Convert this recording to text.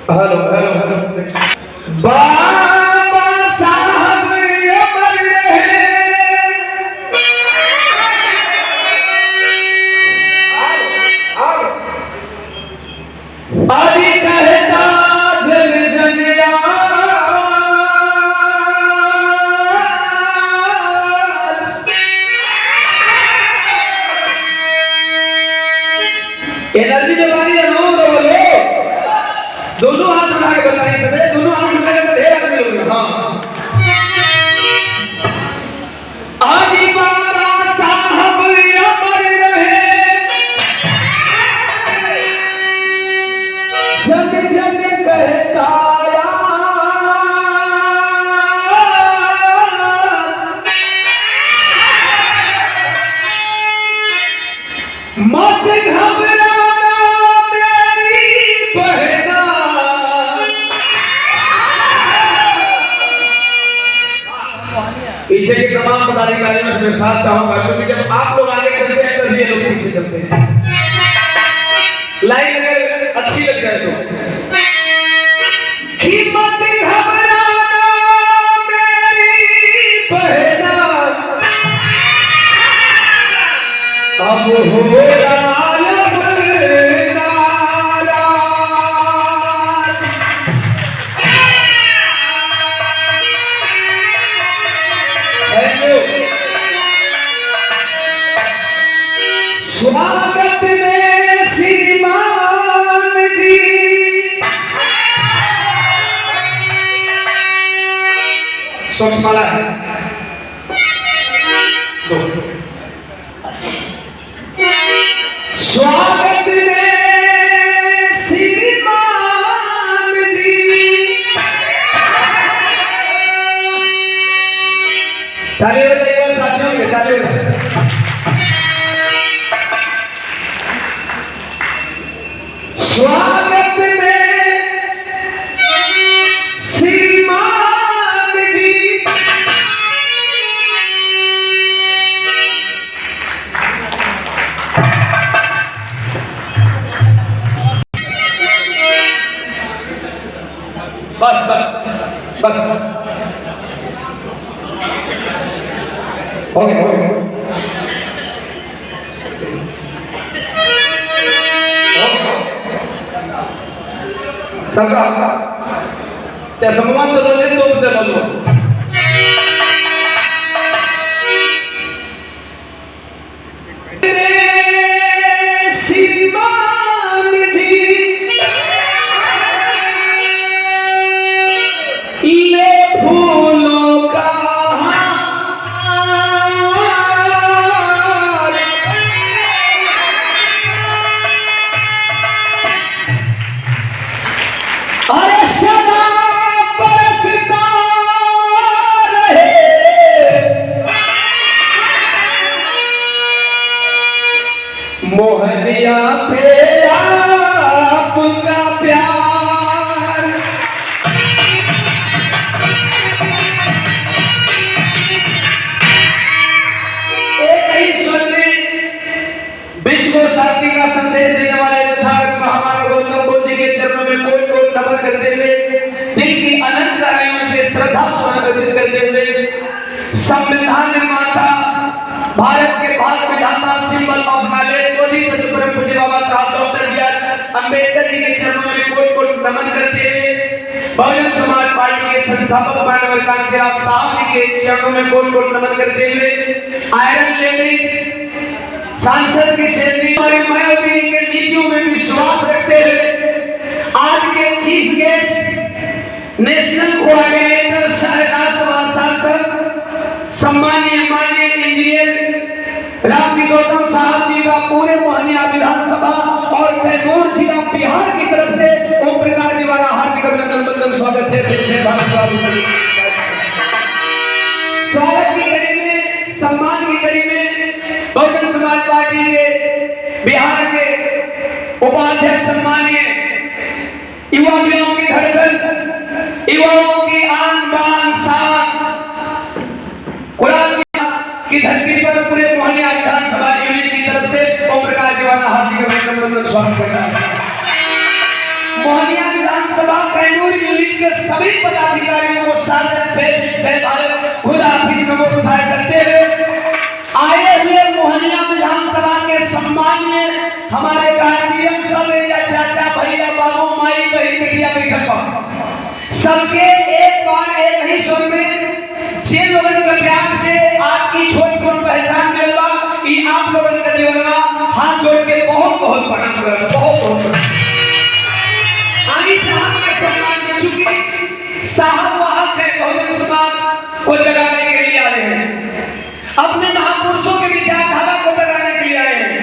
Hello hello hello. बाबा साहब अमर रहे, आदि कहता जन जन एनर्जी जमा रही है। लोग बोलो, दोनों हाथ उठा के बताइए सबे, दोनों हाथ उठा के ढेर आदमी लोग। हाँ, आदि बाबा साहब अमर रहे, जन जन कहता मत घबराना मेरी बहना, पीछे के तमाम पदाधिकारियों से साथ चाहूंगा, क्योंकि जब आप लोग आगे चलते हैं तभी ये लोग पीछे चलते हैं। लाइन अगर अच्छी लग जाए तो मत घबराना मेरी बहना, अब हो स्वागत में श्रीमान जी, स्वच्छमाला है दो। स्वागत में श्रीमान जी, ताली बजाइए साथियों के, ताली बजाइए। स्वागत में श्रीमान जी, बस बस बस हो गया हो गया। सबका चाहे सम्मान तो लोगे तो बदल लो। श्रीमान जी ले फूलों का हार, अरे सदा बरसता रहे, मोहनिया पे आपका प्यार, एक ही स्वर में विश्व शांति का संदेश देने वाले तथागत महामानव गौतम बुद्ध जी के चरणों में कोट कोट नमन करते हुए, दिल की अनंत कार्यों से श्रद्धा सुमन अर्पित करते हुए, संविधान निर्माता, भारत के भाग विधाता, सिंबल ऑफ नॉलेज, मोदी सदगुरु परम पूज्य बाबा साहब डॉक्टर बी.आर. अम्बेडकर जी के चरणों में कोट कोट नमन करते हुए, बहुजन समाज पार्टी के संस्थापक माननीय कांशीराम साहब जी के चरणों में कोट कोट नमन करते हुए, आयरन लेडीज सांसद की श्रेणी और मायावती के नीतियों में विश्वास रखते हुए, आज के चीफ गेस्ट नेशनल कोऑर्डिनेटर सहकासभा सांसद सम्माननीय माननीय इंजीनियर रामजी गौतम साहब जी का पूरे मोहनिया विधानसभा और कैमूर जिला बिहार की तरफ से ओम प्रकाश दीवाना हार्दिक अभिनंदन बंदन स्वागत है। स्वागत की कड़ी में, सम्मान की कड़ी में बहुजन समाज पार्टी के बिहार के उपाध्यक्ष सम्मानीय युवा दिनों की धड़कन, युवाओं की आन बान शान, कुरान की धरती पर पूरे मोहनिया विधानसभा यूनिट की तरफ से ओम प्रकाश दीवाना हार्दिक अभिनंदन स्वागत करता है। मोहनिया विधानसभा विधानसभा कैमूर यूनिट के सभी पदाधिकारियों को सादर जय भारत खुदा हाफिज नमो बुधाई करते हुए आए हुए मोहनिया विधानसभा के सम्मान में हमारे गार्जियन सब या चाचा भैया बाबू माई बहन बेटिया बैठक पर सबके एक बार एक ही स्वर में जिन लोगों के प्यार से आपकी छोट मोट पहचान मिलवा ये आप लोगों के जीवन में हाथ जोड़ के बहुत बहुत प्रणाम करता बहुत बहुत